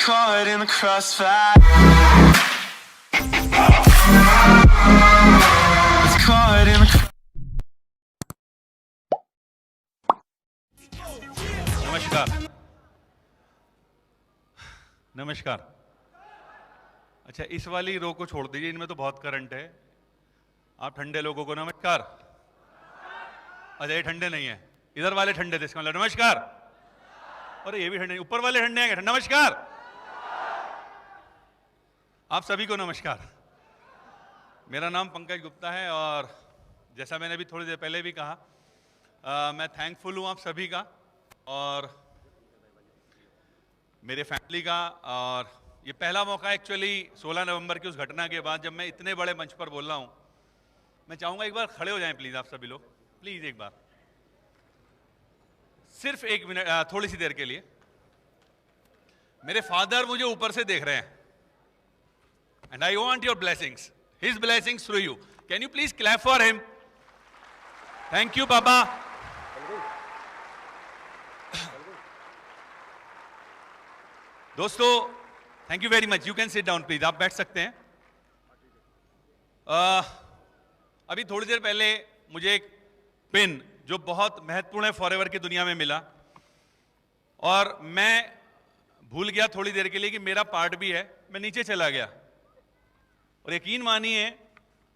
caught in the crossfire. Was caught in the नमस्कार। नमस्कार। अच्छा, इस वाली रो को छोड़ दीजिए, इनमें तो बहुत करंट है। आप ठंडे लोगों को नमस्कार। अच्छा, ये ठंडे नहीं है, इधर वाले ठंडे थे, इसका मतलब नमस्कार। अरे ये भी ठंडे, ऊपर वाले ठंडे हैं, नमस्कार। आप सभी को नमस्कार। मेरा नाम पंकज गुप्ता है और जैसा मैंने अभी थोड़ी देर पहले भी कहा, मैं थैंकफुल हूँ आप सभी का और मेरे फैमिली का। और ये पहला मौका एक्चुअली 16 नवंबर की उस घटना के बाद जब मैं इतने बड़े मंच पर बोल रहा हूँ। मैं चाहूँगा एक बार खड़े हो जाएं प्लीज़, आप सभी लोग प्लीज़ एक बार, सिर्फ एक मिनट, थोड़ी सी देर के लिए। मेरे फादर मुझे ऊपर से देख रहे हैं and I want your blessings, his blessings through you. Can you please clap for him? Thank you पापा। दोस्तों, thank you very much. You can sit down please, आप बैठ सकते हैं। अभी थोड़ी देर पहले मुझे एक पिन जो बहुत महत्वपूर्ण है फॉरएवर की दुनिया में मिला और मैं भूल गया थोड़ी देर के लिए कि मेरा पार्ट भी है। मैं नीचे चला गया और यकीन मानिए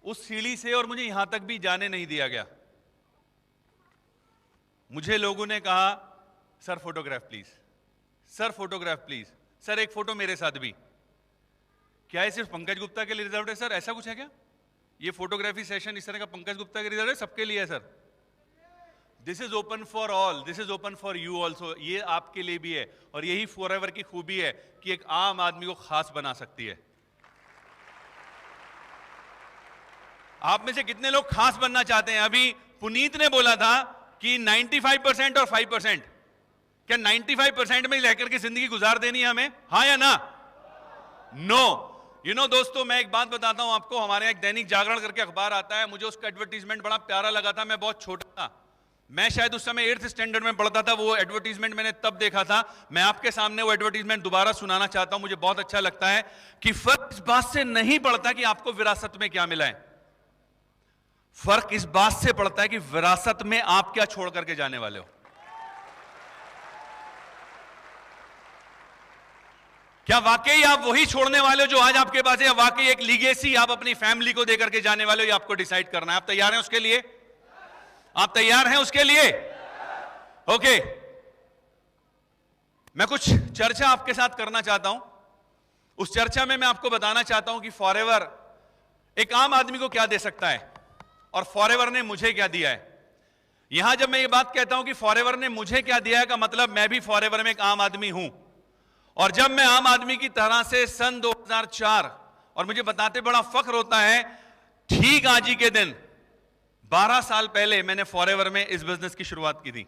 उस सीढ़ी से और मुझे यहां तक भी जाने नहीं दिया गया। मुझे लोगों ने कहा, sir photograph please, sir photograph please, sir एक फोटो मेरे साथ भी। क्या ये सिर्फ पंकज गुप्ता के लिए रिजर्व है सर? ऐसा कुछ है क्या? ये फोटोग्राफी सेशन इस तरह का पंकज गुप्ता के रिजर्व है? सबके लिए है sir? This is open for all, this is open for you also. ये आपके लिए भी है और यही फॉरएवर की खूबी है कि एक आम आदमी को खास बना सकती है। आप में से कितने लोग खास बनना चाहते हैं? अभी पुनीत ने बोला था कि 95% और 5%, क्या 95% में रहकर के जिंदगी गुजार देनी है हमें? हाँ या ना? नो। यू नो दोस्तों, मैं एक बात बताता हूं आपको। हमारे यहाँ एक दैनिक जागरण करके अखबार आता है, मुझे उसका एडवर्टीजमेंट बड़ा प्यारा लगा था। मैं बहुत छोटा था, मैं शायद उस समय 8th स्टैंडर्ड में पढ़ता था। वो एडवर्टीजमेंट मैंने तब देखा था। मैं आपके सामने वो एडवर्टीजमेंट दोबारा सुनाना चाहता हूं। मुझे बहुत अच्छा लगता है कि फर्क इस बात से नहीं पड़ता कि आपको विरासत में क्या मिला है, फर्क इस बात से पड़ता है कि विरासत में आप क्या छोड़ करके जाने वाले हो। क्या वाकई आप वही छोड़ने वाले हो जो आज आपके पास है, या वाकई एक लीगेसी आप अपनी फैमिली को देकर के जाने वाले हो? ये आपको डिसाइड करना है। आप तैयार हैं उसके लिए? आप तैयार हैं उसके लिए? ओके। मैं कुछ चर्चा आपके साथ करना चाहता हूं। उस चर्चा में मैं आपको बताना चाहता हूं कि फॉरएवर एक आम आदमी को क्या दे सकता है और फॉरएवर ने मुझे क्या दिया है। यहां जब मैं ये बात कहता हूं कि फॉरएवर ने मुझे क्या दिया है, का मतलब मैं भी फॉरएवर में एक आम आदमी हूं। और जब मैं आम आदमी की तरह से सन 2004, और मुझे बताते बड़ा फख्र होता है, ठीक आज ही के दिन 12 साल पहले मैंने फॉरएवर में इस बिजनेस की शुरुआत की थी।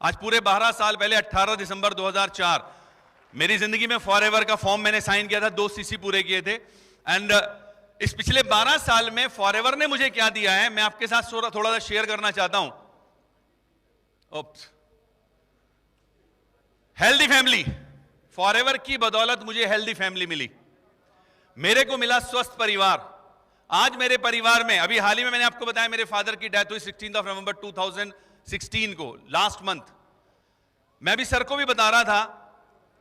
आज पूरे 12 साल पहले 18 दिसंबर 2004 मेरी जिंदगी में फॉरएवर का फॉर्म मैंने साइन किया था, 2 सीसी पूरे किए थे। एंड इस पिछले 12 साल में फॉरएवर ने मुझे क्या दिया है, मैं आपके साथ थोड़ा सा शेयर करना चाहता हूं। हेल्दी फैमिली, फॉरएवर की बदौलत मुझे हेल्दी फैमिली मिली। मेरे को मिला स्वस्थ परिवार। आज मेरे परिवार में, अभी हाल ही में मैंने आपको बताया मेरे फादर की डेथ हुई 16 नवंबर 2016 को, लास्ट मंथ। मैं भी सर को भी बता रहा था,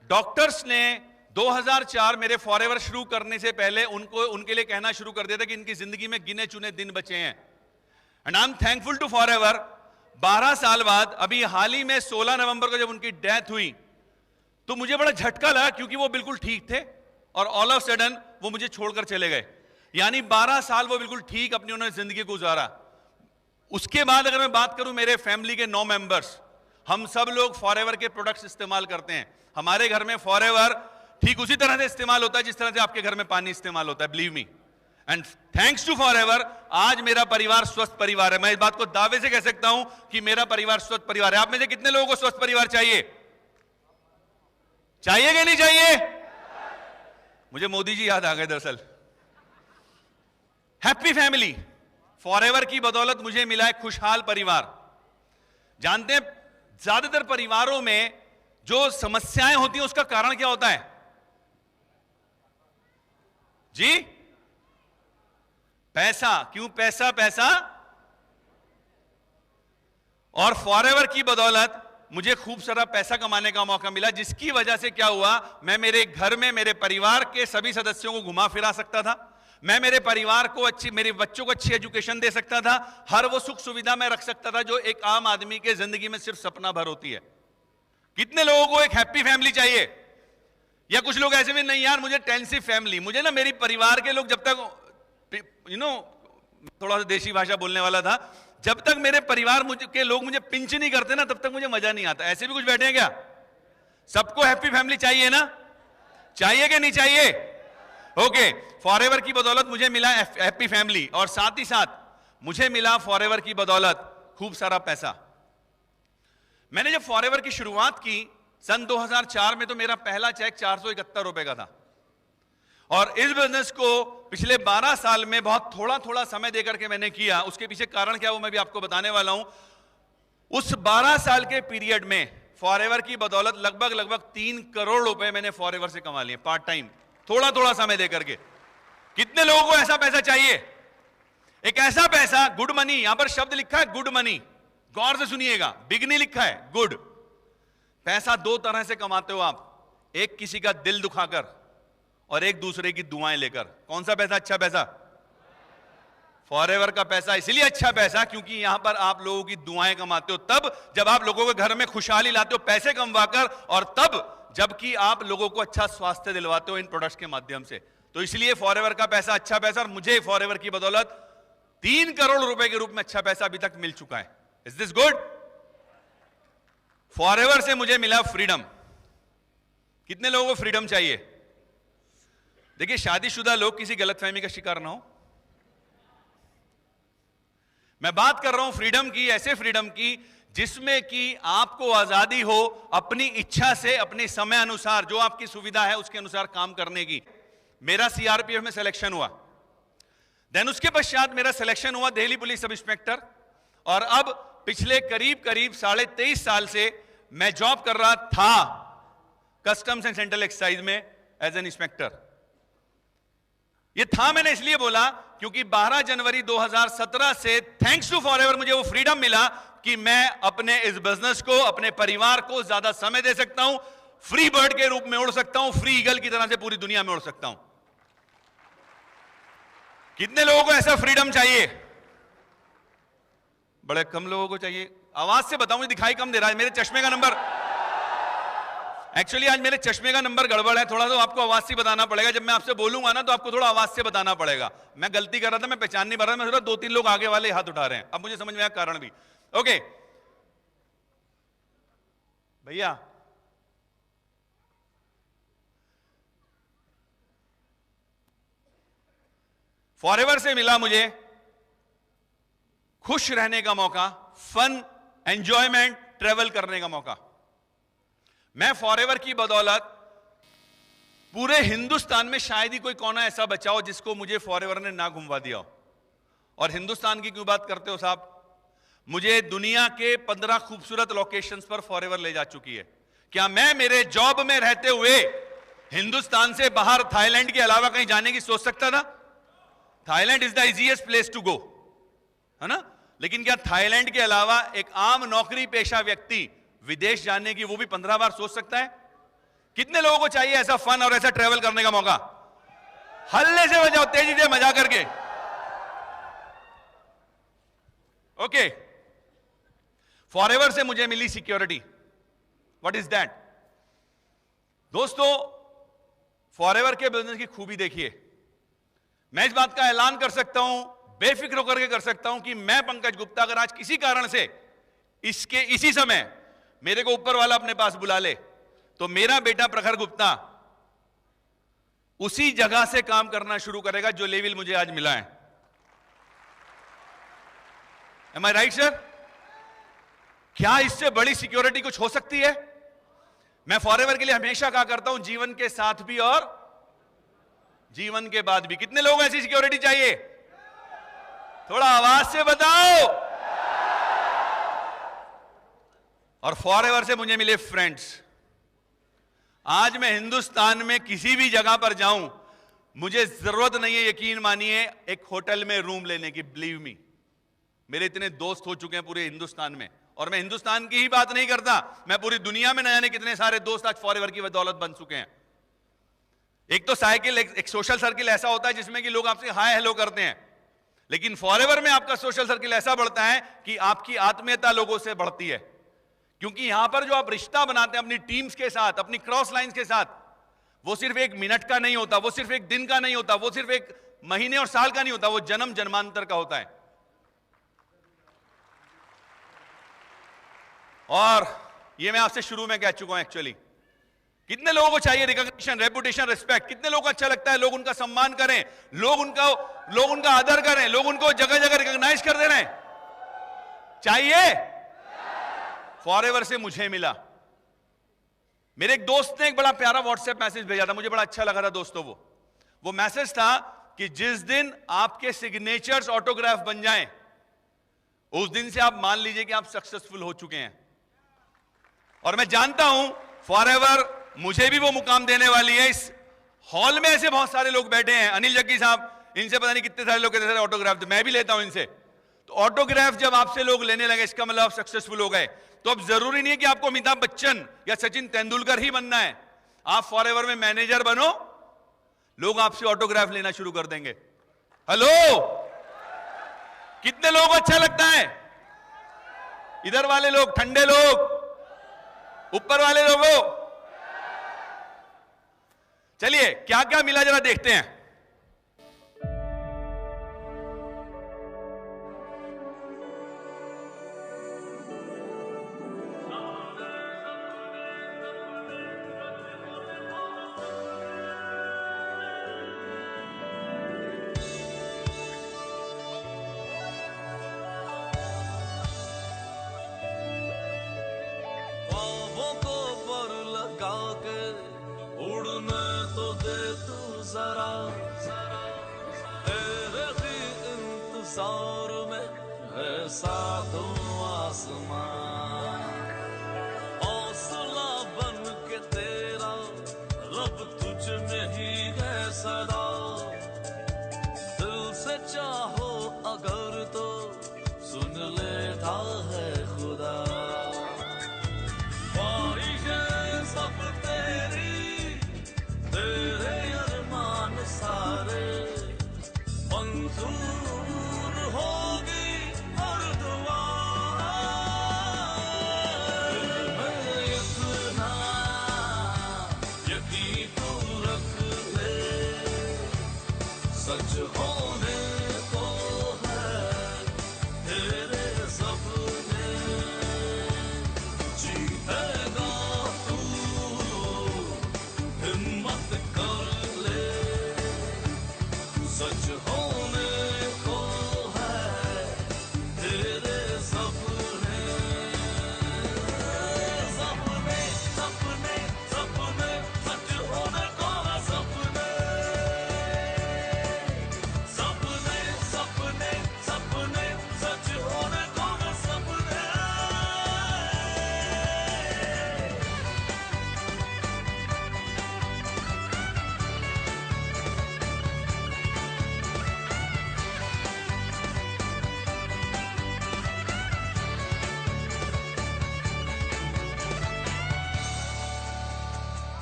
डॉक्टर्स ने 2004 मेरे फॉरएवर शुरू करने से पहले उनके लिए कहना शुरू कर दिया था कि इनकी जिंदगी में गिने चुने दिन बचे हैं। And I am thankful to Forever. 12 साल बाद अभी हाल ही में 16 नवंबर को जब उनकी डेथ हुई तो मुझे बड़ा झटका लगा, क्योंकि वो बिल्कुल ठीक थे और ऑल ऑफ सडन वो मुझे छोड़कर चले गए। यानी 12 साल वो बिल्कुल ठीक अपनी उन्होंने जिंदगी गुजारा। उसके बाद अगर मैं बात करूं, मेरे फैमिली के 9 मेंबर्स, हम सब लोग फॉरएवर के प्रोडक्ट्स इस्तेमाल करते हैं। हमारे घर में फॉरएवर ठीक उसी तरह से इस्तेमाल होता है जिस तरह से आपके घर में पानी इस्तेमाल होता है, believe me. And thanks to Forever आज मेरा परिवार स्वस्थ परिवार है। मैं इस बात को दावे से कह सकता हूं कि मेरा परिवार स्वस्थ परिवार है। आप में से कितने लोगों को स्वस्थ परिवार चाहिए? चाहिए कि नहीं चाहिए? मुझे मोदी जी याद आ गए दरअसल। हैप्पी फैमिली, फॉरएवर की बदौलत मुझे मिला है खुशहाल परिवार। जानते हैं ज्यादातर परिवारों में जो समस्याएं होती हैं उसका कारण क्या होता है? जी पैसा, क्यों पैसा पैसा? और फॉरएवर की बदौलत मुझे खूब सारा पैसा कमाने का मौका मिला, जिसकी वजह से क्या हुआ, मैं मेरे घर में मेरे परिवार के सभी सदस्यों को घुमा फिरा सकता था, मैं मेरे परिवार को अच्छी, मेरे बच्चों को अच्छी एजुकेशन दे सकता था, हर वो सुख सुविधा मैं रख सकता था जो एक आम आदमी के जिंदगी में सिर्फ सपना भर होती है। कितने लोगों को एक हैप्पी फैमिली चाहिए? या कुछ लोग ऐसे भी नहीं यार मुझे टेंसिव फैमिली, मुझे ना मेरी परिवार के लोग जब तक थोड़ा सा देशी भाषा बोलने वाला था, जब तक मेरे परिवार के लोग मुझे पिंच नहीं करते ना तब तक मुझे मजा नहीं आता। ऐसे भी कुछ बैठे हैं क्या? सबको हैप्पी फैमिली चाहिए ना? चाहिए कि नहीं चाहिए? ओके, फॉरएवर की बदौलत मुझे मिला हैप्पी फैमिली, और साथ ही साथ मुझे मिला फॉरएवर की बदौलत खूब सारा पैसा। मैंने जब फॉरएवर की शुरुआत की सन 2004 में, तो मेरा पहला चेक 471 रुपए का था, और इस बिजनेस को पिछले 12 साल में बहुत थोड़ा थोड़ा समय देकर के मैंने किया। उसके पीछे कारण क्या वो मैं भी आपको बताने वाला हूं। उस 12 साल के पीरियड में फॉरएवर की बदौलत लगभग 3 करोड़ रुपए मैंने फॉरएवर से कमा लिए, पार्ट टाइम, थोड़ा थोड़ा समय देकर के। कितने लोगों को ऐसा पैसा चाहिए? एक ऐसा पैसा, गुड मनी, यहां पर शब्द लिखा है गुड मनी, गौर से सुनिएगा, बिग नहीं लिखा है, गुड। पैसा दो तरह से कमाते हो आप, एक किसी का दिल दुखाकर और एक दूसरे की दुआएं लेकर। कौन सा पैसा अच्छा पैसा? फॉरएवर का पैसा इसलिए अच्छा पैसा क्योंकि यहां पर आप लोगों की दुआएं कमाते हो, तब जब आप लोगों के घर में खुशहाली लाते हो पैसे कमवाकर, और तब जबकि आप लोगों को अच्छा स्वास्थ्य दिलवाते हो इन प्रोडक्ट्स के माध्यम से। तो इसलिए फॉरएवर का पैसा अच्छा पैसा, और मुझे फॉरएवर की बदौलत 3 करोड़ रुपए के रूप में अच्छा पैसा अभी तक मिल चुका है। Is this good? फॉरएवर से मुझे मिला फ्रीडम। कितने लोगों को फ्रीडम चाहिए? देखिए, शादीशुदा लोग किसी गलतफहमी का शिकार ना हो। मैं बात कर रहा हूं फ्रीडम की, ऐसे फ्रीडम की जिसमें कि आपको आजादी हो अपनी इच्छा से, अपने समय अनुसार, जो आपकी सुविधा है उसके अनुसार काम करने की। मेरा सीआरपीएफ में सिलेक्शन हुआ, देन उसके पश्चात मेरा सिलेक्शन हुआ दिल्ली पुलिस सब इंस्पेक्टर, और अब पिछले करीब 23.5 साल से मैं जॉब कर रहा था कस्टम्स एंड सेंट्रल एक्साइज में एज एन इंस्पेक्टर। ये था मैंने इसलिए बोला क्योंकि 12 जनवरी 2017 से थैंक्स टू फॉरएवर मुझे वो फ्रीडम मिला कि मैं अपने इस बिजनेस को, अपने परिवार को ज्यादा समय दे सकता हूं, फ्री बर्ड के रूप में उड़ सकता हूं, फ्री ईगल की तरह से पूरी दुनिया में उड़ सकता हूं। कितने लोगों को ऐसा फ्रीडम चाहिए? बड़े कम लोगों को चाहिए। आवाज से बताऊं, दिखाई कम दे रहा है, मेरे चश्मे का नंबर, एक्चुअली आज मेरे चश्मे का नंबर गड़बड़ है, थोड़ा सा आपको आवाज से बताना पड़ेगा। जब मैं आपसे बोलूंगा ना तो आपको थोड़ा आवाज से बताना पड़ेगा। मैं गलती कर रहा था, मैं पहचान नहीं पा रहा, मैं सोचा 2-3 लोग आगे वाले हाथ उठा रहे हैं, अब मुझे समझ में आया कारण भी। ओके भैया, फॉरएवर से मिला मुझे खुश रहने का मौका, फन, एंजॉयमेंट, ट्रेवल करने का मौका। मैं फॉरएवर की बदौलत पूरे हिंदुस्तान में शायद ही कोई कोना ऐसा बचा हो जिसको मुझे फॉरएवर ने ना घुमवा दिया हो। और हिंदुस्तान की क्यों बात करते हो साहब? मुझे दुनिया के 15 खूबसूरत लोकेशंस पर फॉरएवर ले जा चुकी है। क्या मैं मेरे जॉब में रहते हुए हिंदुस्तान से बाहर थाईलैंड के अलावा कहीं जाने की सोच सकता था? Thailand is the easiest place to go, है ना? लेकिन क्या थाईलैंड के अलावा एक आम नौकरी पेशा व्यक्ति विदेश जाने की वो भी 15 बार सोच सकता है? कितने लोगों को चाहिए ऐसा फन और ऐसा ट्रेवल करने का मौका? हल्ले से बजाओ, तेजी से मजा करके। ओके, फॉरएवर से मुझे मिली सिक्योरिटी। What is that? दोस्तों, फॉरएवर के बिजनेस की खूबी देखिए। मैं इस बात का ऐलान कर सकता हूं, बेफिक्र होकर के कर सकता हूं कि मैं पंकज गुप्ता अगर आज किसी कारण से इसी समय मेरे को ऊपर वाला अपने पास बुला ले तो मेरा बेटा प्रखर गुप्ता उसी जगह से काम करना शुरू करेगा जो लेवल मुझे आज मिला है। एम आई राइट सर? क्या इससे बड़ी सिक्योरिटी कुछ हो सकती है? मैं फॉरएवर के लिए हमेशा कहा करता हूं, जीवन के साथ भी और जीवन के बाद भी। कितने लोग ऐसी सिक्योरिटी चाहिए? थोड़ा आवाज से बताओ। और फॉरएवर से मुझे मिले फ्रेंड्स। आज मैं हिंदुस्तान में किसी भी जगह पर जाऊं, मुझे जरूरत नहीं है, यकीन मानिए, एक होटल में रूम लेने की, बिलीव मी। मेरे इतने दोस्त हो चुके हैं पूरे हिंदुस्तान में, और मैं हिंदुस्तान की ही बात नहीं करता, मैं पूरी दुनिया में न जाने कितने सारे दोस्त आज फॉरएवर की बदौलत बन चुके हैं। एक तो साइकिल, एक सोशल सर्किल ऐसा होता है जिसमें कि लोग आपसे हाय हेलो करते हैं, लेकिन फॉरएवर में आपका सोशल सर्किल ऐसा बढ़ता है कि आपकी आत्मीयता लोगों से बढ़ती है। क्योंकि यहां पर जो आप रिश्ता बनाते हैं अपनी टीम्स के साथ, अपनी क्रॉस लाइंस के साथ, वो सिर्फ एक मिनट का नहीं होता, वो सिर्फ एक दिन का नहीं होता, वो सिर्फ एक महीने और साल का नहीं होता, वो जन्म जन्मांतर का होता है। और ये मैं आपसे शुरू में कह चुका हूं एक्चुअली, कितने लोगों को चाहिए रिकॉग्निशन, रेपुटेशन, रिस्पेक्ट? कितने लोगों को अच्छा लगता है लोग उनका सम्मान करें, लोग उनका आदर करें, लोग उनको जगह जगह रिकॉग्नाइज कर दे रहे हैं? चाहिए? फॉरएवर से मुझे मिला। मेरे एक दोस्त ने एक बड़ा प्यारा व्हाट्सएप मैसेज भेजा था, मुझे बड़ा अच्छा लगा था दोस्तों। वो मैसेज था कि जिस दिन आपके सिग्नेचर्स ऑटोग्राफ बन जाएं, उस दिन से आप मान लीजिए कि आप सक्सेसफुल हो चुके हैं। और मैं जानता हूं फॉरएवर मुझे भी वो मुकाम देने वाली है। इस हॉल में ऐसे बहुत सारे लोग बैठे हैं, अनिल जग्गी साहब, इनसे पता नहीं कितने सारे लोग, कितने सारे ऑटोग्राफ, मैं भी लेता हूं इनसे। तो ऑटोग्राफ जब आपसे लोग लेने लगे, इसका मतलब आप सक्सेसफुल हो गए। तो अब जरूरी नहीं है कि आपको अमिताभ बच्चन या सचिन तेंदुलकर ही बनना है, आप फॉरएवर में मैनेजर बनो, लोग आपसे ऑटोग्राफ लेना शुरू कर देंगे। हेलो, कितने लोगों को अच्छा लगता है? इधर वाले लोग, ठंडे लोग, ऊपर वाले लोगों। चलिए क्या क्या मिला जरा देखते हैं।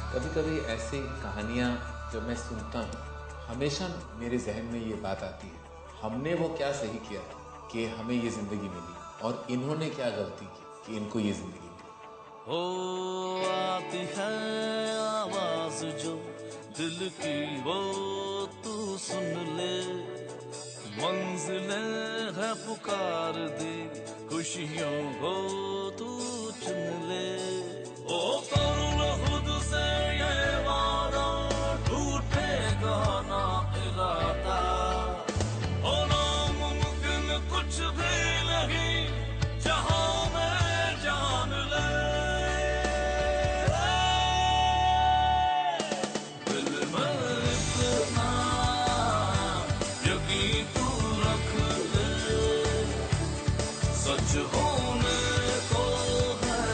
कभी कभी ऐसी कहानियाँ जब मैं सुनता हूँ, हमेशा मेरे जहन में ये बात आती है, हमने वो क्या सही किया कि हमें ये ज़िंदगी मिली, और इन्होंने क्या गलती की कि इनको ये ज़िंदगी मिली। हो आती है आवाज़ जो दिल की, वो तू सुन ले, मंजिलें है पुकार दी, खुशियों को तू चुन ले। ओ कर लो खुद से ये वादा, टूटेगा ना इरादा, ओ नामुमकिन कुछ भी नहीं, जहां में जान ले। दिल में इतना यकीन तू रख ले, सच होने को है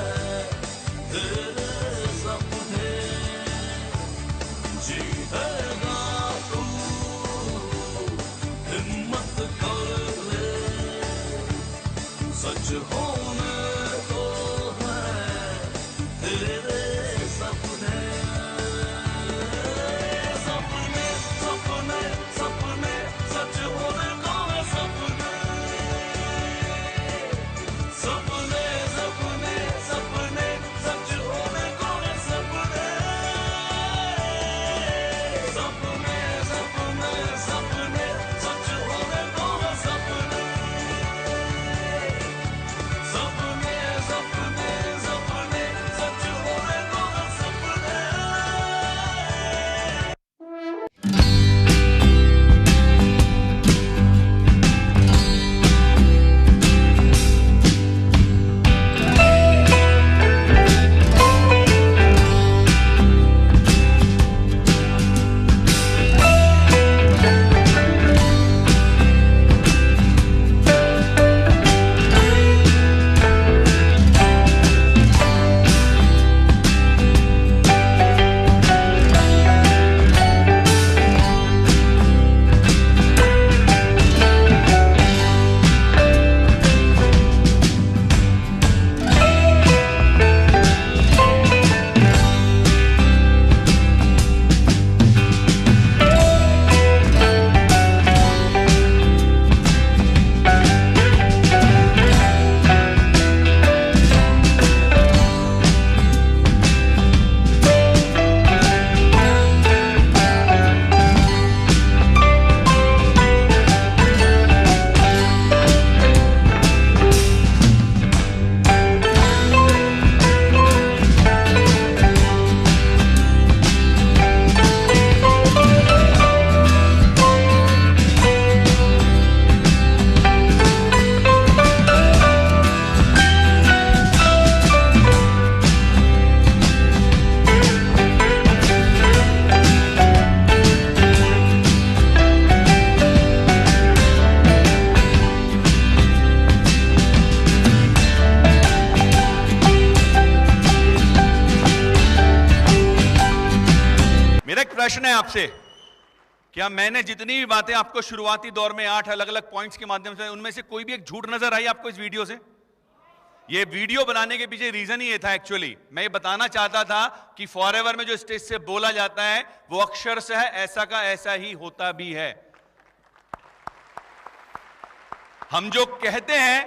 मेरा एक प्रश्न है आपसे, क्या मैंने जितनी भी बातें आपको शुरुआती दौर में 8 अलग अलग पॉइंट्स के माध्यम से, उनमें से कोई भी एक झूठ नजर आई आपको इस वीडियो से? ये वीडियो बनाने के पीछे रीजन ही ये था एक्चुअली, मैं ये बताना चाहता था कि फॉरएवर में जो स्टेज से बोला जाता है वो अक्षरशः ऐसा का ऐसा ही होता भी है। हम जो कहते हैं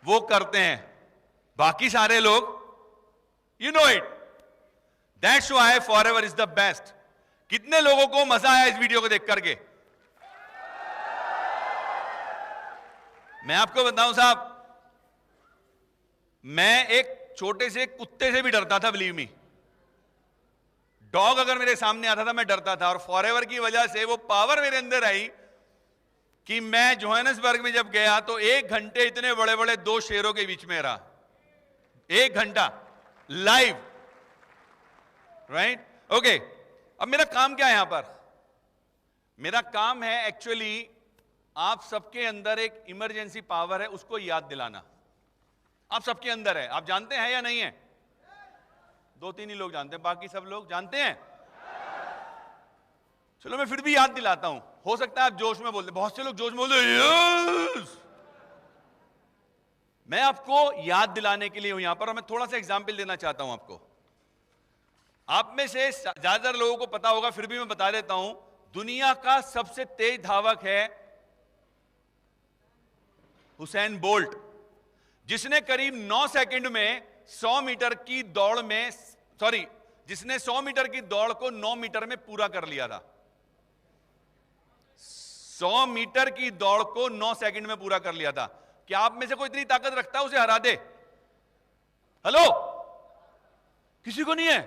वो करते हैं, बाकी सारे लोग you know it, that's why forever is the best. कितने लोगों को मजा आया इस वीडियो को देख करके? मैं आपको बताऊं साहब, मैं एक छोटे से कुत्ते से भी डरता था, बिलीव मी। डॉग अगर मेरे सामने आता था मैं डरता था, और फॉरएवर की वजह से वो पावर मेरे अंदर आई कि मैं जोहानिसबर्ग में जब गया तो 1 घंटे इतने बड़े बड़े 2 शेरों के बीच में रहा, 1 घंटा लाइव, राइट? ओके, अब मेरा काम क्या है यहां पर? मेरा काम है एक्चुअली आप सबके अंदर एक इमरजेंसी पावर है, उसको याद दिलाना। आप सबके अंदर है, आप जानते हैं या नहीं है? 2-3 ही लोग जानते हैं, बाकी सब लोग जानते हैं? चलो मैं फिर भी याद दिलाता हूं, हो सकता है आप जोश में बोलते, बहुत से लोग जोश में बोलते यस। मैं आपको याद दिलाने के लिए हूं यहां पर, और मैं थोड़ा सा एग्जाम्पल देना चाहता हूं आपको। आप में से ज्यादातर लोगों को पता होगा, फिर भी मैं बता देता हूं, दुनिया का सबसे तेज धावक है हुसैन बोल्ट, जिसने करीब 9 सेकंड में 100 मीटर की दौड़ में, जिसने 100 मीटर की दौड़ को 9 मीटर में पूरा कर लिया था। 100 मीटर की दौड़ को 9 सेकंड में पूरा कर लिया था। क्या आप में से कोई इतनी ताकत रखता है उसे हरा दे? हेलो, किसी को नहीं है?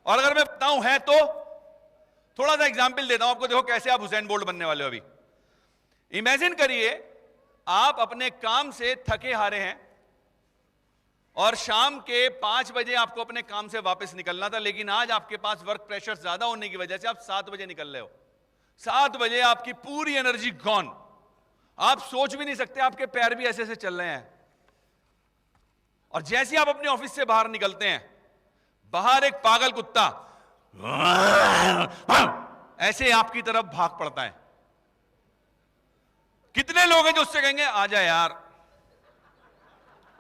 और अगर मैं बताऊं है तो थोड़ा सा एग्जाम्पल देता हूं आपको, देखो कैसे आप हुसैन बोल्ट बनने वाले हो। अभी इमेजिन करिए आप अपने काम से थके हारे हैं और शाम के 5 बजे आपको अपने काम से वापस निकलना था, लेकिन आज आपके पास वर्क प्रेशर ज्यादा होने की वजह से आप 7 बजे निकल रहे हो। 7 बजे आपकी पूरी एनर्जी गॉन, आप सोच भी नहीं सकते, आपके पैर भी ऐसे ऐसे चल रहे हैं। और जैसे आप अपने ऑफिस से बाहर निकलते हैं, बाहर एक पागल कुत्ता ऐसे आपकी तरफ भाग पड़ता है। कितने लोग हैं जो उससे कहेंगे आजा यार,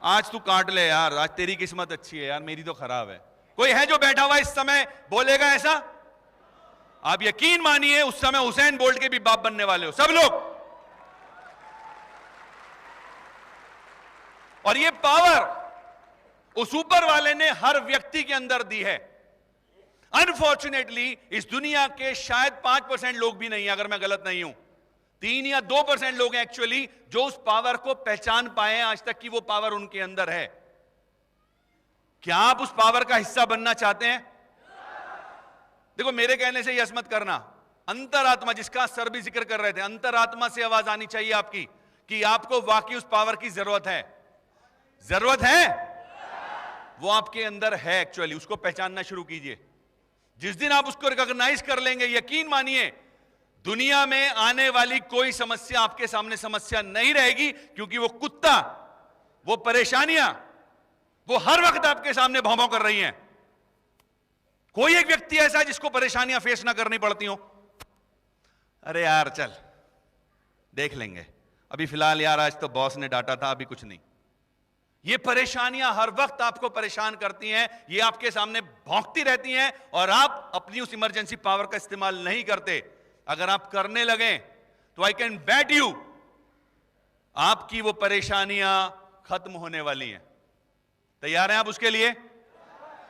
आज तू काट ले यार, आज तेरी किस्मत अच्छी है यार, मेरी तो खराब है। कोई है जो बैठा हुआ इस समय बोलेगा ऐसा? आप यकीन मानिए उस समय हुसैन बोल्ट के भी बाप बनने वाले हो सब लोग। और ये पावर उस ऊपर वाले ने हर व्यक्ति के अंदर दी है। अनफॉर्चुनेटली इस दुनिया के शायद 5% लोग भी नहीं है, अगर मैं गलत नहीं हूं, 3 या 2% लोग हैं एक्चुअली जो उस पावर को पहचान पाए आज तक कि वो पावर उनके अंदर है। क्या आप उस पावर का हिस्सा बनना चाहते हैं? देखो मेरे कहने से यस मत करना, अंतरात्मा, जिसका सर भी जिक्र कर रहे थे, अंतरात्मा से आवाज आनी चाहिए आपकी कि आपको वाकई उस पावर की जरूरत है। जरूरत है, वो आपके अंदर है एक्चुअली, उसको पहचानना शुरू कीजिए। जिस दिन आप उसको रिकॉग्नाइज कर लेंगे, यकीन मानिए दुनिया में आने वाली कोई समस्या आपके सामने समस्या नहीं रहेगी, क्योंकि वो कुत्ता, वो परेशानियां, वो हर वक्त आपके सामने भौं भौं कर रही हैं। कोई एक व्यक्ति ऐसा है जिसको परेशानियां फेस ना करनी पड़ती हो? अरे यार चल देख लेंगे, अभी फिलहाल यार आज तो बॉस ने डांटा था, अभी कुछ नहीं। ये परेशानियां हर वक्त आपको परेशान करती हैं, ये आपके सामने भौंकती रहती हैं, और आप अपनी उस इमरजेंसी पावर का इस्तेमाल नहीं करते। अगर आप करने लगे तो आई कैन बेट यू आपकी वो परेशानियां खत्म होने वाली हैं। तैयार हैं आप उसके लिए?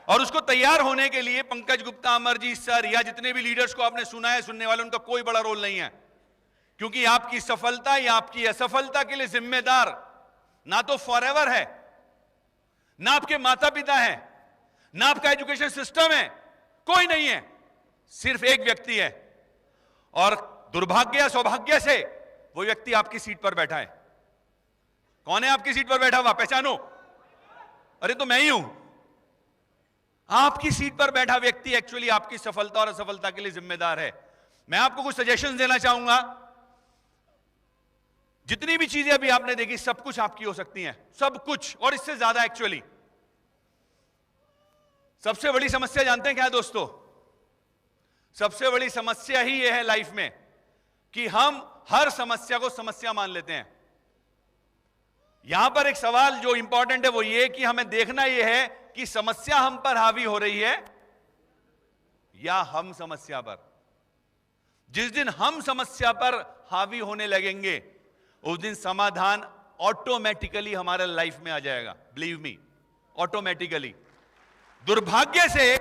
और उसको तैयार होने के लिए पंकज गुप्ता, अमरजीत सर या जितने भी लीडर्स को आपने सुना है, सुनने वाले, उनका कोई बड़ा रोल नहीं है, क्योंकि आपकी सफलता या आपकी असफलता के लिए जिम्मेदार ना तो फॉरएवर है, ना आपके माता पिता है, ना आपका एजुकेशन सिस्टम है, कोई नहीं है, सिर्फ एक व्यक्ति है। और दुर्भाग्य या सौभाग्य से वो व्यक्ति आपकी सीट पर बैठा है। कौन है आपकी सीट पर बैठा हुआ? पहचानो। अरे तो मैं ही हूं। आपकी सीट पर बैठा व्यक्ति एक्चुअली आपकी सफलता और असफलता के लिए जिम्मेदार है। मैं आपको कुछ सजेशन देना चाहूंगा। जितनी भी चीजें अभी आपने देखी, सब कुछ आपकी हो सकती हैं, सब कुछ, और इससे ज्यादा एक्चुअली। सबसे बड़ी समस्या जानते हैं क्या है दोस्तों? सबसे बड़ी समस्या ही यह है लाइफ में कि हम हर समस्या को समस्या मान लेते हैं। यहां पर एक सवाल जो इंपॉर्टेंट है वो ये कि हमें देखना यह है कि समस्या हम पर हावी हो रही है या हम समस्या पर। जिस दिन हम समस्या पर हावी होने लगेंगे उस दिन समाधान ऑटोमेटिकली हमारे लाइफ में आ जाएगा। Believe me, automatically. दुर्भाग्य से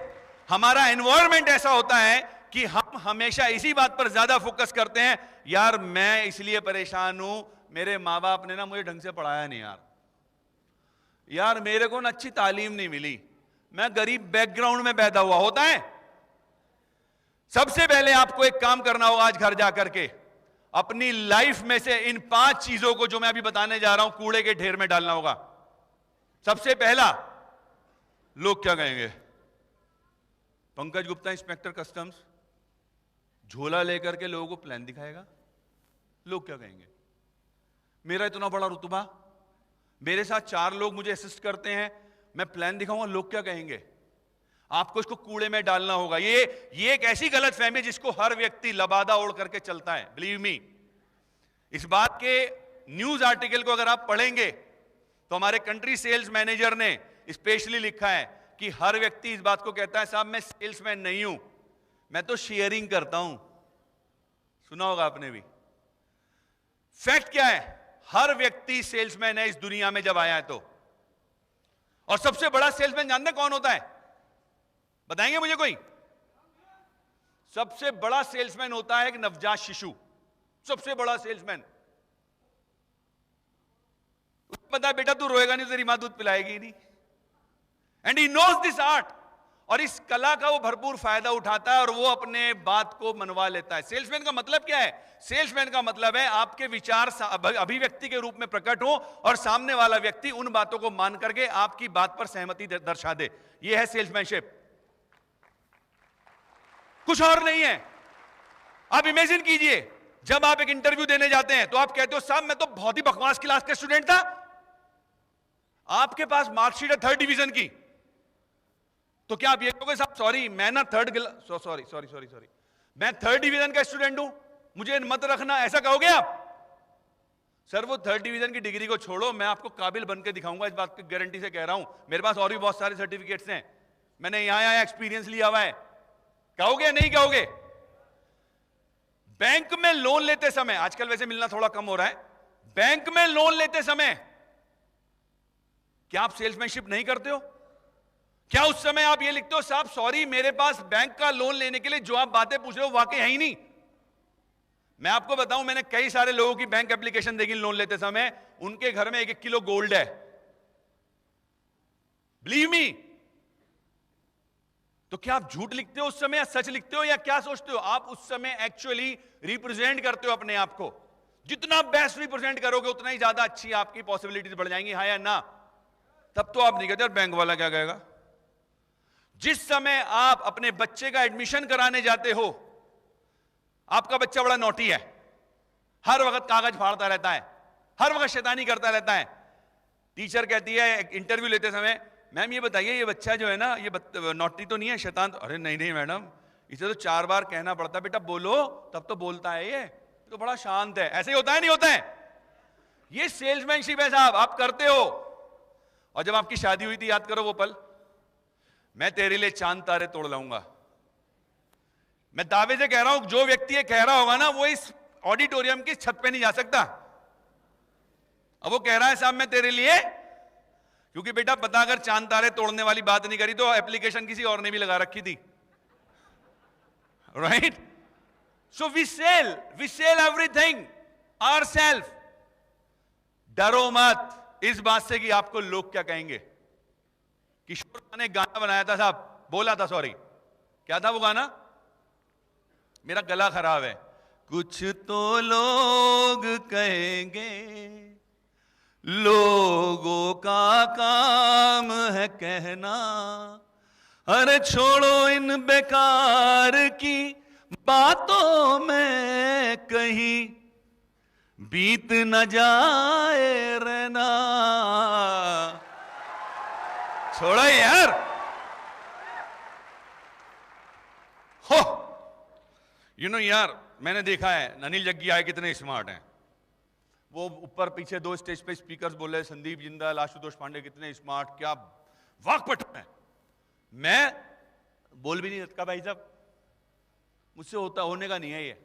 हमारा एनवायरनमेंट ऐसा होता है कि हम हमेशा इसी बात पर ज्यादा फोकस करते हैं, यार मैं इसलिए परेशान हूं, मेरे माँ बाप ने ना मुझे ढंग से पढ़ाया नहीं, यार मेरे को ना अच्छी तालीम नहीं मिली, मैं गरीब बैकग्राउंड में पैदा हुआ। होता है। सबसे पहले आपको एक काम करना होगा आज घर जाकर के, अपनी लाइफ में से इन 5 चीजों को जो मैं अभी बताने जा रहा हूं कूड़े के ढेर में डालना होगा। सबसे पहला, लोग क्या कहेंगे। पंकज गुप्ता इंस्पेक्टर कस्टम्स झोला लेकर के लोगों को प्लान दिखाएगा, लोग क्या कहेंगे। मेरा इतना बड़ा रुतबा, मेरे साथ 4 लोग मुझे असिस्ट करते हैं, मैं प्लान दिखाऊंगा, लोग क्या कहेंगे। आपको इसको कूड़े में डालना होगा। ये एक ऐसी गलत फहमी जिसको हर व्यक्ति लबादा ओढ़ करके चलता है। बिलीव मी, इस बात के न्यूज आर्टिकल को अगर आप पढ़ेंगे तो हमारे कंट्री सेल्स मैनेजर ने स्पेशली लिखा है कि हर व्यक्ति इस बात को कहता है, साहब मैं सेल्समैन नहीं हूं, मैं तो शेयरिंग करता हूं। सुना होगा आपने भी। फैक्ट क्या है, हर व्यक्ति सेल्समैन है इस दुनिया में जब आया है तो। और सबसे बड़ा सेल्समैन जानते कौन होता है, बताएंगे मुझे कोई। सबसे बड़ा सेल्समैन होता है एक नवजात शिशु, सबसे बड़ा सेल्समैन। उसको पता है बेटा तू रोएगा नहीं, तेरी मां दूध पिलाएगी ही नहीं। And he knows this art, और इस कला का वो भरपूर फायदा उठाता है और वो अपने बात को मनवा लेता है। सेल्समैन का मतलब क्या है, सेल्समैन का मतलब है आपके विचार अभिव्यक्ति के रूप में प्रकट हो और सामने वाला व्यक्ति उन बातों को मान करके आपकी बात पर सहमति दर्शा दे। ये है सेल्समैनशिप, कुछ और नहीं है। आप इमेजिन कीजिए, जब आप एक इंटरव्यू देने जाते हैं तो आप कहते हो साहब मैं तो बहुत ही बकवास क्लास का स्टूडेंट था, आपके पास मार्कशीट है 3rd डिवीजन की, तो क्या आप ये कहोगे साहब सॉरी मैं ना सॉरी मैं 3rd डिवीजन का स्टूडेंट हूं, मुझे मत रखना, ऐसा कहोगे आप। सर वो 3rd डिवीजन की डिग्री को छोड़ो, मैं आपको काबिल बनकर दिखाऊंगा, इस बात की गारंटी से कह रहा हूं। मेरे पास और भी बहुत सारे सर्टिफिकेट्स हैं, मैंने यहां एक्सपीरियंस लिया हुआ है। कहोगे नहीं कहोगे। बैंक में लोन लेते समय, आजकल वैसे मिलना थोड़ा कम हो रहा है, बैंक में लोन लेते समय क्या आप सेल्समैनशिप नहीं करते हो? क्या उस समय आप ये लिखते हो साहब सॉरी मेरे पास बैंक का लोन लेने के लिए जो आप बातें पूछ रहे हो वाकई है ही नहीं। मैं आपको बताऊं, मैंने कई सारे लोगों की बैंक एप्लीकेशन देखी लोन लेते समय, उनके घर में 1-1 किलो गोल्ड है। बिलीव मी। तो क्या आप झूठ लिखते हो उस समय या सच लिखते हो, या क्या सोचते हो आप उस समय एक्चुअली रिप्रेजेंट करते हो अपने आप को। जितना बेस्ट रिप्रेजेंट करोगे उतना ही ज्यादा अच्छी आपकी पॉसिबिलिटीज बढ़ जाएंगी, हाँ या ना। तब तो आप नहीं कहते बैंक वाला क्या कहेगा। जिस समय आप अपने बच्चे का एडमिशन कराने जाते हो, आपका बच्चा बड़ा नॉटी है, हर वक्त कागज फाड़ता रहता है, हर वक्त शैतानी करता रहता है। टीचर कहती है इंटरव्यू लेते समय, मैम ये बताइए ये बच्चा जो है ना ये नॉटी तो नहीं है, शैतान तो? अरे नहीं मैडम, इसे तो 4 बार कहना पड़ता है, बेटा बोलो, तब तो बोलता है, ये तो बड़ा शांत है। ऐसे ही होता है नहीं होता है? ये सेल्समैनशिप है साहब, आप करते हो। और जब आपकी शादी हुई थी, याद करो वो पल, मैं तेरे लिए चांद तारे तोड़ लाऊंगा। मैं दावे से कह रहा हूं जो व्यक्ति ये कह रहा होगा ना वो इस ऑडिटोरियम की छत पे नहीं जा सकता। अब वो कह रहा है साहब मैं तेरे लिए, क्योंकि बेटा पता अगर चांद तारे तोड़ने वाली बात नहीं करी तो एप्लीकेशन किसी और ने भी लगा रखी थी, right? So we sell everything ourselves. डरो मत इस बात से कि आपको लोग क्या कहेंगे। किशोर दा ने गाना बनाया था साहब, बोला था, सॉरी क्या था वो गाना, मेरा गला खराब है। कुछ तो लोग कहेंगे, लोगों का काम है कहना, अरे छोड़ो इन बेकार की बातों में कहीं बीत न जाए रहना। छोड़ो यार, हो यार मैंने देखा है अनिल जग्गी आए कितने स्मार्ट हैं, वो ऊपर पीछे दो स्टेज पे स्पीकर्स बोले, संदीप जिंदाल, आशुतोष पांडे कितने स्मार्ट, क्या वाकपटु है। मैं बोल भी नहीं सकता भाई साहब, मुझसे होने का नहीं है ये।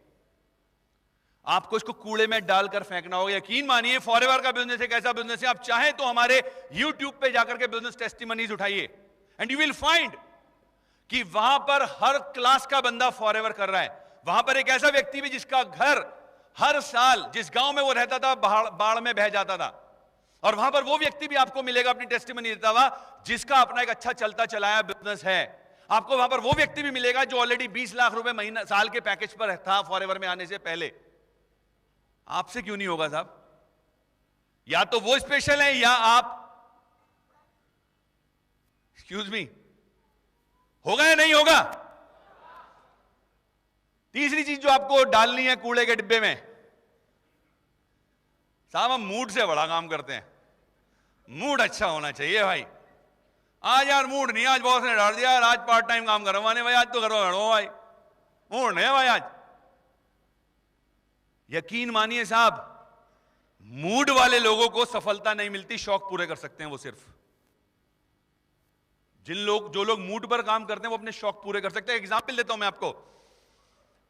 आपको इसको कूड़े में डालकर फेंकना होगा। यकीन मानिए फॉरएवर का बिजनेस एक ऐसा बिजनेस है, आप चाहें तो हमारे YouTube पे जाकर के बिजनेस टेस्टिमनीज उठाइए एंड यू विल फाइंड कि वहां पर हर क्लास का बंदा फॉरएवर कर रहा है। वहां पर एक ऐसा व्यक्ति भी जिसका घर हर साल जिस गांव में वो रहता था बाढ़ में बह जाता था, और वहां पर वो व्यक्ति भी आपको मिलेगा अपनी टेस्टिमनी देता हुआ जिसका अपना एक अच्छा चलता चलाया बिजनेस है। आपको वहां पर वो व्यक्ति भी मिलेगा जो ऑलरेडी 20 लाख रुपए महीना साल के पैकेज पर था फॉरएवर में आने से पहले। आपसे क्यों नहीं होगा साहब? या तो वो स्पेशल है या आप, एक्सक्यूज मी, होगा या नहीं होगा? तीसरी चीज जो आपको डालनी है कूड़े के डिब्बे में, साहब हम मूड से बड़ा काम करते हैं। मूड अच्छा होना चाहिए भाई। आज यार मूड नहीं, आज बॉस ने डाल दिया यार, आज पार्ट टाइम काम करवाने भाई, आज तो करवा भाई, मूड नहीं है भाई आज। यकीन मानिए साहब, मूड वाले लोगों को सफलता नहीं मिलती, शौक पूरे कर सकते हैं वो सिर्फ। जो लोग मूड पर काम करते हैं वो अपने शौक पूरे कर सकते हैं। एग्जांपल देता हूं मैं आपको,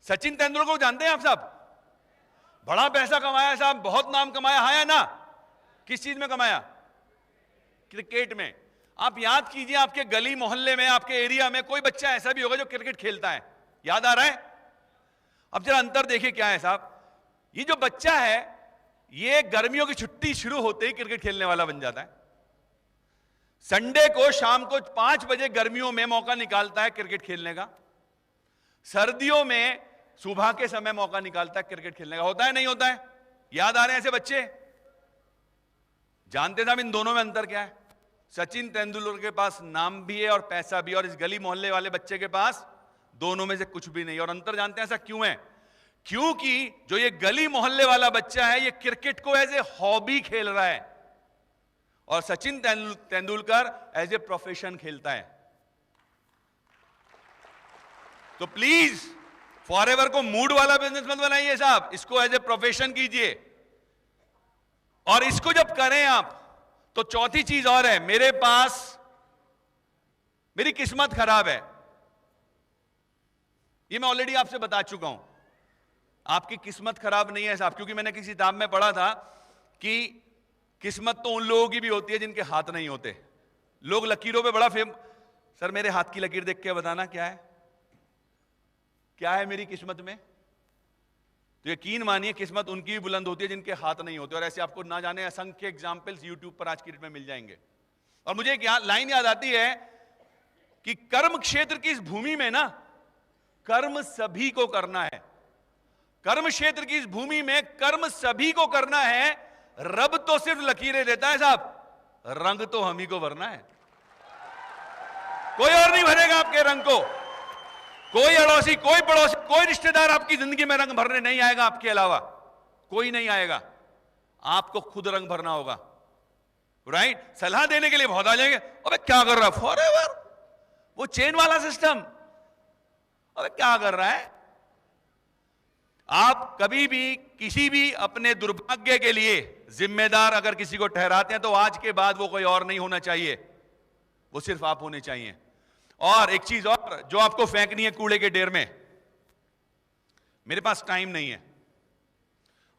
सचिन तेंदुलकर को जानते हैं आप साहब? बड़ा पैसा कमाया साहब, बहुत नाम कमाया है ना? किस चीज में कमाया? क्रिकेट में। आप याद कीजिए आपके गली मोहल्ले में, आपके एरिया में कोई बच्चा ऐसा भी होगा जो क्रिकेट खेलता है, याद आ रहा है? अब जरा अंतर देखिए क्या है साहब, ये जो बच्चा है ये गर्मियों की छुट्टी शुरू होते ही क्रिकेट खेलने वाला बन जाता है। संडे को शाम को 5 बजे गर्मियों में मौका निकालता है क्रिकेट खेलने का, सर्दियों में सुबह के समय मौका निकालता है क्रिकेट खेलने का। होता है नहीं होता है? याद आ रहे हैं ऐसे बच्चे? जानते साहब इन दोनों में अंतर क्या है? सचिन तेंदुलकर के पास नाम भी है और पैसा भी है, और इस गली मोहल्ले वाले बच्चे के पास दोनों में से कुछ भी नहीं। और अंतर जानते हैं ऐसा क्यों है? क्योंकि जो ये गली मोहल्ले वाला बच्चा है ये क्रिकेट को एज ए हॉबी खेल रहा है, और Sachin Tendulkar as a profession खेलता है। तो प्लीज फॉरएवर को मूड वाला बिजनेस मत बनाइए साहब, इसको एज ए प्रोफेशन कीजिए। और इसको जब करें आप तो चौथी चीज और है, मेरे पास मेरी किस्मत खराब है, ये मैं ऑलरेडी आपसे बता चुका हूं। आपकी किस्मत खराब नहीं है साहब, क्योंकि मैंने किसी किताब में पढ़ा था कि किस्मत तो उन लोगों की भी होती है जिनके हाथ नहीं होते। लोग लकीरों पे बड़ा सर मेरे हाथ की लकीर देख के बताना क्या है, क्या है मेरी किस्मत में? तो यकीन मानिए किस्मत उनकी भी बुलंद होती है जिनके हाथ नहीं होते। और ऐसे आपको ना जाने असंख्य एग्जाम्पल्स यूट्यूब पर आज की डेट में मिल जाएंगे। और मुझे एक लाइन याद आती है कि कर्म क्षेत्र की इस भूमि में ना कर्म सभी को करना है। कर्म क्षेत्र की इस भूमि में कर्म सभी को करना है। रब तो सिर्फ लकीरें देता है साहब, रंग तो हम ही को भरना है। कोई और नहीं भरेगा आपके रंग को। कोई अड़ोसी, कोई पड़ोसी, कोई रिश्तेदार आपकी जिंदगी में रंग भरने नहीं आएगा आपके अलावा, कोई नहीं आएगा। आपको खुद रंग भरना होगा, राइट? सलाह देने के लिए बहुत आ जाएंगे, अबे क्या कर रहा है फॉरएवर, वो चेन वाला सिस्टम, अबे क्या कर रहा है। आप कभी भी किसी भी अपने दुर्भाग्य के लिए जिम्मेदार अगर किसी को ठहराते हैं तो आज के बाद वो कोई और नहीं होना चाहिए, वो सिर्फ आप होने चाहिए। और एक चीज और जो आपको फेंकनी है कूड़े के ढेर में, मेरे पास टाइम नहीं है।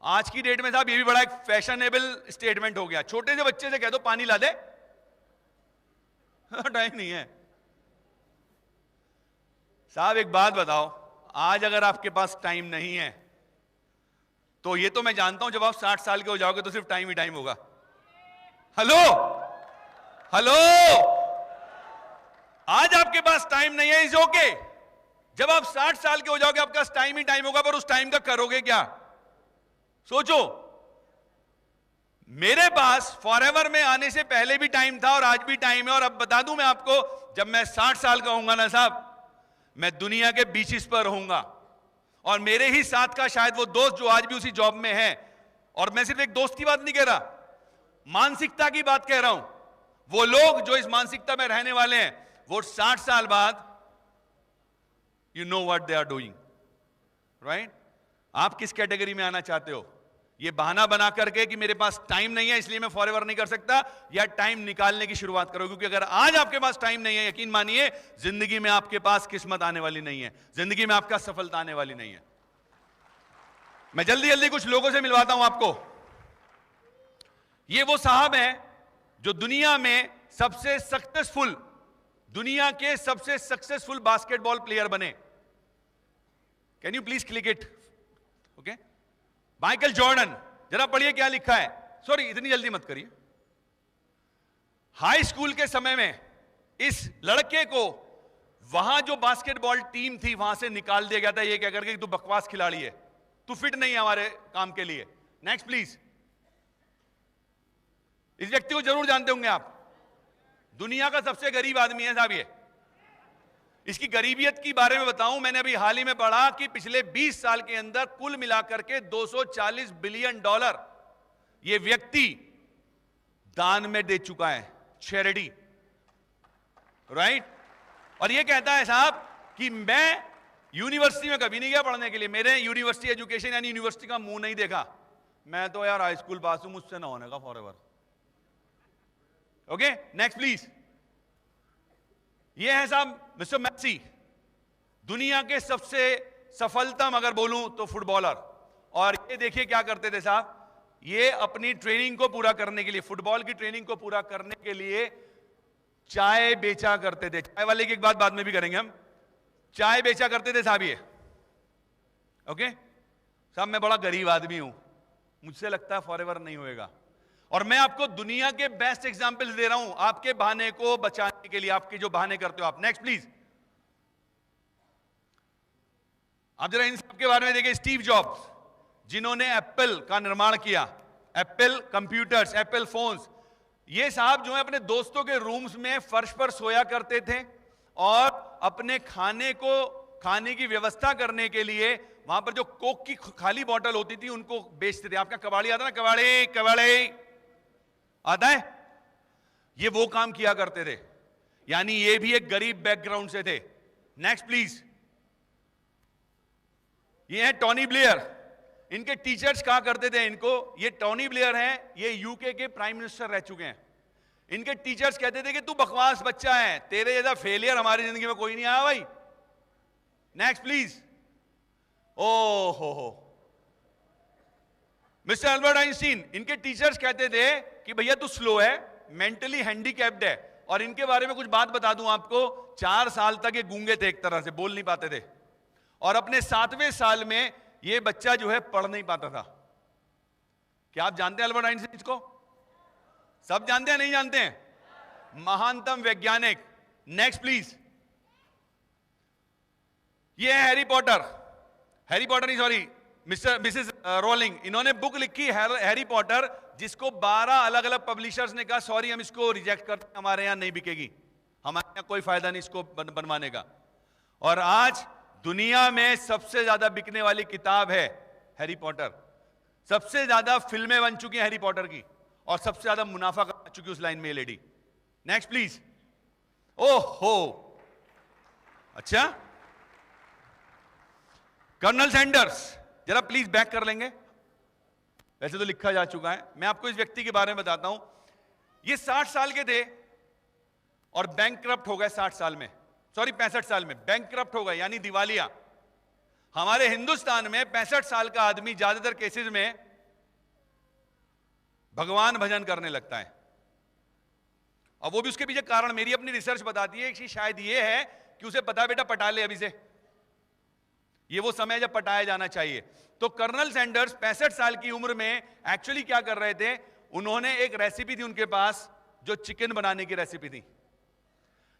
आज की डेट में साहब ये भी बड़ा एक फैशनेबल स्टेटमेंट हो गया। छोटे से बच्चे से कह दो पानी ला दे, टाइम नहीं है। साहब एक बात बताओ, आज अगर आपके पास टाइम नहीं है तो ये तो मैं जानता हूं जब आप 60 साल के हो जाओगे तो सिर्फ टाइम ही टाइम होगा। हेलो हेलो, आज आपके पास टाइम नहीं है, इज ओके। जब आप 60 साल के हो जाओगे आपके पास टाइम ही टाइम होगा, पर उस टाइम का करोगे क्या? सोचो। मेरे पास फॉरएवर में आने से पहले भी टाइम था और आज भी टाइम है। और अब बता दूं मैं आपको, जब मैं 60 साल का होऊंगा ना साहब, मैं दुनिया के बीचेस पर रहूंगा और मेरे ही साथ का शायद वो दोस्त जो आज भी उसी जॉब में है, और मैं सिर्फ एक दोस्त की बात नहीं कह रहा, मानसिकता की बात कह रहा हूं। वो लोग जो इस मानसिकता में रहने वाले हैं वो 60 साल बाद you know what they are doing, right? आप किस कैटेगरी में आना चाहते हो? ये बहाना बना करके कि मेरे पास टाइम नहीं है इसलिए मैं फॉरएवर नहीं कर सकता, या टाइम निकालने की शुरुआत करो? क्योंकि अगर आज आपके पास टाइम नहीं है, यकीन मानिए जिंदगी में आपके पास किस्मत आने वाली नहीं है, जिंदगी में आपका सफलता आने वाली नहीं है। मैं जल्दी जल्दी कुछ लोगों से मिलवाता हूं आपको। ये वो साहब हैं जो दुनिया में सबसे सक्सेसफुल, दुनिया के सबसे सक्सेसफुल बास्केटबॉल प्लेयर बने। Can you please click it? Okay, Michael Jordan. जरा पढ़िए क्या लिखा है। सॉरी, इतनी जल्दी मत करिए। हाई स्कूल के समय में इस लड़के को वहां जो बास्केटबॉल टीम थी वहां से निकाल दिया गया था, ये कह करके कि तू बकवास खिलाड़ी है, तू फिट नहीं है हमारे काम के लिए। Next please. इस व्यक्ति को जरूर जानते होंगे आप। दुनिया का सबसे गरीब आदमी है साहब ये। इसकी गरीबियत के बारे में बताऊं, मैंने अभी हाल ही में पढ़ा कि पिछले 20 साल के अंदर कुल मिलाकर के $240 बिलियन ये व्यक्ति दान में दे चुका है, चैरिटी, राइट? और ये कहता है साहब कि मैं यूनिवर्सिटी में कभी नहीं गया पढ़ने के लिए, मेरे यूनिवर्सिटी एजुकेशन यानी यूनिवर्सिटी का मुंह नहीं देखा, मैं तो यार हाई स्कूल पास हूं, मुझसे ना होने का फॉरएवर। Okay, next please. ये है साहब मिस्टर मैसी, दुनिया के सबसे सफलतम अगर बोलूं तो फुटबॉलर। और ये देखिए क्या करते थे साहब, ये अपनी ट्रेनिंग को पूरा करने के लिए, फुटबॉल की ट्रेनिंग को पूरा करने के लिए चाय बेचा करते थे। चाय वाले की एक बात बाद में भी करेंगे हम। चाय बेचा करते थे साहब ये। ओके साहब, मैं बड़ा गरीब आदमी हूं, मुझसे लगता है फॉरएवर नहीं होएगा। और मैं आपको दुनिया के बेस्ट एग्जाम्पल्स दे रहा हूं आपके बहाने को बचाने के लिए, आपके जो बहाने करते हो आप। Next please. आप जरा इन सबके बारे में देखिए। स्टीव जॉब्स, जिन्होंने एप्पल का निर्माण किया, एप्पल कंप्यूटर्स, एप्पल फोन्स। ये साहब जो है अपने दोस्तों के रूम्स में फर्श पर सोया करते थे और अपने खाने की व्यवस्था करने के लिए वहां पर जो कोक की खाली बोतल होती थी उनको बेचते थे। आपका कबाड़ी आता ना, कबाड़ी कबाड़ी आता है, ये वो काम किया करते थे। यानी ये भी एक गरीब बैकग्राउंड से थे। Next please. ये है टोनी ब्लेयर। इनके टीचर्स कहा करते थे इनको, ये टोनी ब्लेयर हैं, ये यूके के प्राइम मिनिस्टर रह चुके हैं। इनके टीचर्स कहते थे कि तू बकवास बच्चा है, तेरे जैसा फेलियर हमारी जिंदगी में कोई नहीं आया भाई। Next please. ओ हो मिस्टर अल्बर्ट आइंस्टीन, इनके टीचर्स कहते थे कि भैया तू स्लो है, मेंटली हैंडीकैप्ड है। और इनके बारे में कुछ बात बता दूं आपको, 4 साल तक ये गूंगे थे, एक तरह से बोल नहीं पाते थे। और अपने 7वें साल में ये बच्चा जो है पढ़ नहीं पाता था। क्या आप जानते हैं अल्बर्ट आइंस्टीन को? सब जानते हैं, नहीं जानते हैं? महानतम वैज्ञानिक। Next please. ये है हैरी पॉटर। हैरी पॉटर नहीं, सॉरी, मिसेस रोलिंग। इन्होंने बुक लिखी हैरी पॉटर, जिसको 12 अलग अलग पब्लिशर्स ने कहा सॉरी हम इसको रिजेक्ट करते हैं, हमारे यहां नहीं बिकेगी, हमारे यहां कोई फायदा नहीं इसको बनवाने का। और आज दुनिया में सबसे ज्यादा बिकने वाली किताब है हैरी पॉटर। सबसे ज्यादा फिल्में बन चुकी हैं हैरी पॉटर की, और सबसे ज्यादा मुनाफा कमा चुकी उस लाइन में ये लेडी। Next please. ओहो, अच्छा, कर्नल सैंडर्स, जरा प्लीज बैक कर लेंगे। वैसे तो लिखा जा चुका है, मैं आपको इस व्यक्ति के बारे में बताता हूं। ये 60 साल के थे और बैंकक्रप्ट हो गए 60 साल में, सॉरी 65 साल में बैंकक्रप्ट हो गए, यानी दिवालिया। हमारे हिंदुस्तान में 65 साल का आदमी ज्यादातर केसेस में भगवान भजन करने लगता है। और वो भी उसके पीछे कारण मेरी अपनी रिसर्च बताती है कि शायद ये है कि उसे पता है बेटा पटा ले अभी से, ये वो समय जब पटाया जाना चाहिए। तो कर्नल सैंडर्स 65 साल की उम्र में एक्चुअली क्या कर रहे थे, उन्होंने एक रेसिपी थी उनके पास जो चिकन बनाने की रेसिपी थी।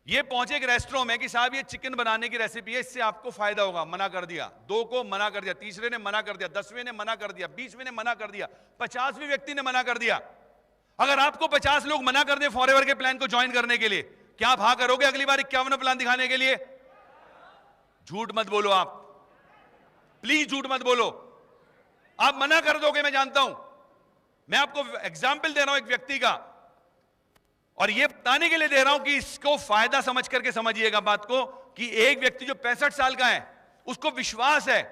ये पहुंचे एक रेस्टोरेंट में कि साहब ये चिकन बनाने की रेसिपी है, इससे आपको फायदा होगा। मना कर दिया, 2 को मना कर दिया, तीसरे ने मना कर दिया, 10वें ने मना कर दिया, 20वें ने मना कर दिया, 50वें व्यक्ति ने मना कर दिया। अगर आपको 50 लोग मना कर दे फॉरएवर के प्लान को ज्वाइन करने के लिए, क्या आप हाँ करोगे अगली बार 51वां प्लान दिखाने के लिए? झूठ मत बोलो आप, प्लीज झूठ मत बोलो। आप मना कर दोगे, मैं जानता हूं। मैं आपको एग्जाम्पल दे रहा हूं एक व्यक्ति का, और यह बताने के लिए दे रहा हूं कि इसको फायदा समझ करके समझिएगा बात को, कि एक व्यक्ति जो 65 साल का है, उसको विश्वास है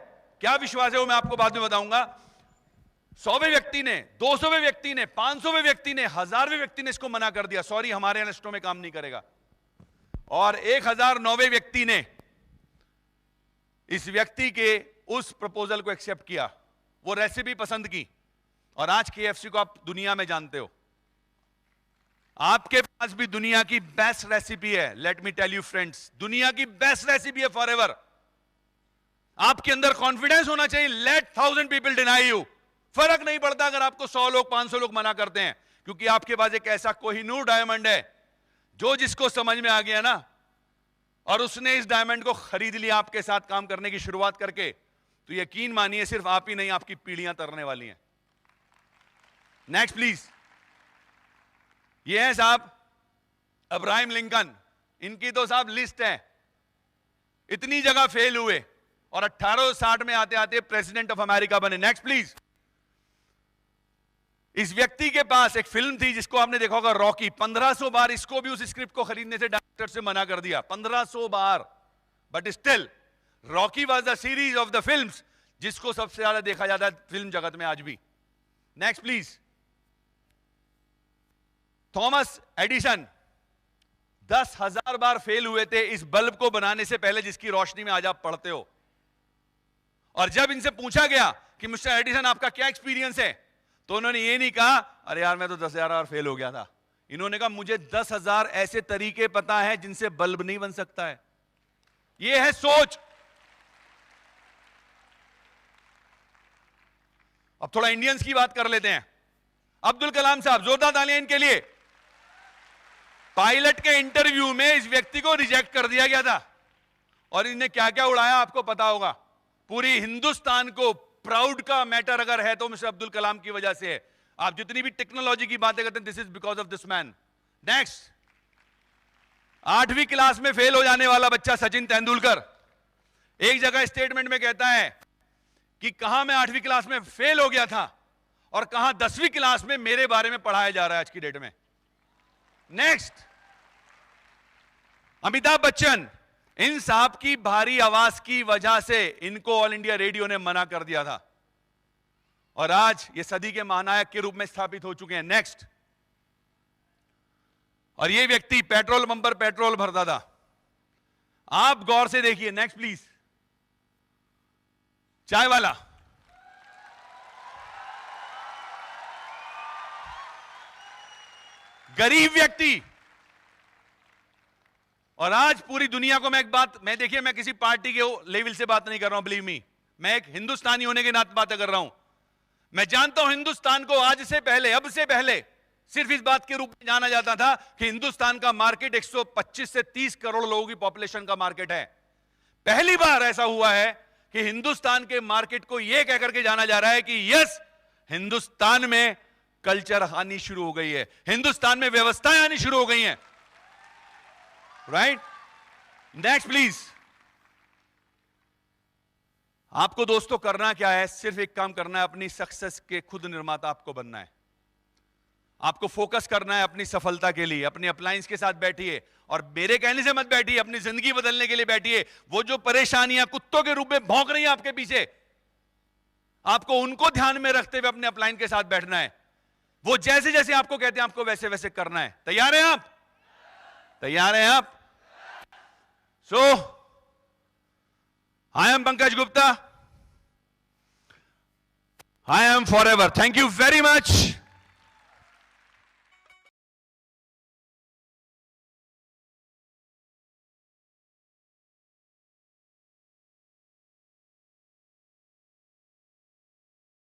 क्या विश्वास है वो मैं आपको बाद में बताऊंगा। 100वें व्यक्ति ने, 200वें व्यक्ति ने, 500वें व्यक्ति ने, 1000वें व्यक्ति ने इसको मना कर दिया, सॉरी हमारे यहां लिस्टों में काम नहीं करेगा। और 1009वें व्यक्ति ने इस व्यक्ति के उस प्रपोजल को एक्सेप्ट किया, वो रेसिपी पसंद की, और आज KFC को आप दुनिया में जानते हो। आपके पास भी दुनिया की बेस्ट रेसिपी है। Let me tell you friends, दुनिया की बेस्ट रेसिपी है फॉरएवर। आपके अंदर कॉन्फिडेंस होना चाहिए। लेट 1000 पीपल डिनाई यू, फर्क नहीं पड़ता अगर आपको 100 लोग 500 लोग मना करते हैं, क्योंकि आपके पास एक ऐसा कोहिनूर डायमंड है जो जिसको समझ में आ गया ना, और उसने इस डायमंड को खरीद लिया आपके साथ काम करने की शुरुआत करके, तो यकीन मानिए सिर्फ आप ही नहीं, आपकी पीढ़ियां तरने वाली हैं। Next please. ये है साहब अब्राहम लिंकन, इनकी तो साहब लिस्ट है, इतनी जगह फेल हुए और 1860 में आते आते प्रेसिडेंट ऑफ अमेरिका बने। Next please. इस व्यक्ति के पास एक फिल्म थी जिसको आपने देखा होगा, रॉकी। 1500 बार इसको भी उस स्क्रिप्ट को खरीदने से डायरेक्टर से मना कर दिया, 1500 बार, but still Rocky was the series of the films जिसको सबसे ज्यादा देखा जाता है फिल्म जगत में आज भी। Next please. Thomas Edison 10,000 bar fail हुए थे इस बल्ब को बनाने से पहले जिसकी रोशनी में आज आप पढ़ते हो। और जब इनसे पूछा गया कि मिस्टर एडिसन आपका क्या एक्सपीरियंस है, तो उन्होंने ये नहीं कहा अरे यार मैं तो 10,000 बार फेल हो गया था। इन्होंने कहा मुझे 10,000 ऐसे तरीके पता है जिनसे बल्ब नहीं बन सकता है। ये है सोच। अब थोड़ा इंडियंस की बात कर लेते हैं। अब्दुल कलाम साहब, जोरदार तालियां इनके लिए। पायलट के इंटरव्यू में इस व्यक्ति को रिजेक्ट कर दिया गया था, और इन्हें क्या क्या उड़ाया आपको पता होगा। पूरी हिंदुस्तान को प्राउड का मैटर अगर है तो मिस्टर अब्दुल कलाम की वजह से है। आप जितनी भी टेक्नोलॉजी की बातें करते हैं, this is because of this man. Next. 8वीं क्लास में फेल हो जाने वाला बच्चा सचिन तेंदुलकर एक जगह स्टेटमेंट में कहता है कि कहां मैं 8वीं क्लास में फेल हो गया था और कहां 10वीं क्लास में मेरे बारे में पढ़ाया जा रहा है आज की डेट में। नेक्स्ट। अमिताभ बच्चन, इन साहब की भारी आवाज की वजह से इनको ऑल इंडिया रेडियो ने मना कर दिया था, और आज ये सदी के महानायक के रूप में स्थापित हो चुके हैं। नेक्स्ट। और ये व्यक्ति पेट्रोल पंप पर पेट्रोल भरता था। आप गौर से देखिए। Next please. चाय वाला, गरीब व्यक्ति, और आज पूरी दुनिया को मैं एक बात, मैं देखिए मैं किसी पार्टी के लेवल से बात नहीं कर रहा हूं, बिलीव मी, मैं एक हिंदुस्तानी होने के नाते बातें कर रहा हूं। मैं जानता हूं हिंदुस्तान को आज से पहले, अब से पहले सिर्फ इस बात के रूप में जाना जाता था कि हिंदुस्तान का मार्केट 125 से 30 करोड़ लोगों की पॉपुलेशन का मार्केट है। पहली बार ऐसा हुआ है कि हिंदुस्तान के मार्केट को यह कहकर के जाना जा रहा है कि यस, हिंदुस्तान में कल्चर आनी शुरू हो गई है, हिंदुस्तान में व्यवस्थाएं आनी शुरू हो गई हैं। राइट। Next please. आपको दोस्तों करना क्या है? सिर्फ एक काम करना है, अपनी सक्सेस के खुद निर्माता आपको बनना है। आपको फोकस करना है अपनी सफलता के लिए। अपने अप्लायंस के साथ बैठिए, और मेरे कहने से मत बैठिए, अपनी जिंदगी बदलने के लिए बैठिए। वो जो परेशानियां कुत्तों के रूप में भौंक रही हैं आपके पीछे, आपको उनको ध्यान में रखते हुए अपने अपलाइन के साथ बैठना है। वो जैसे जैसे आपको कहते हैं आपको वैसे वैसे करना है। तैयार हैं आप? तैयार हैं आप? So I am Pankaj Gupta, I am forever. Thank you very much.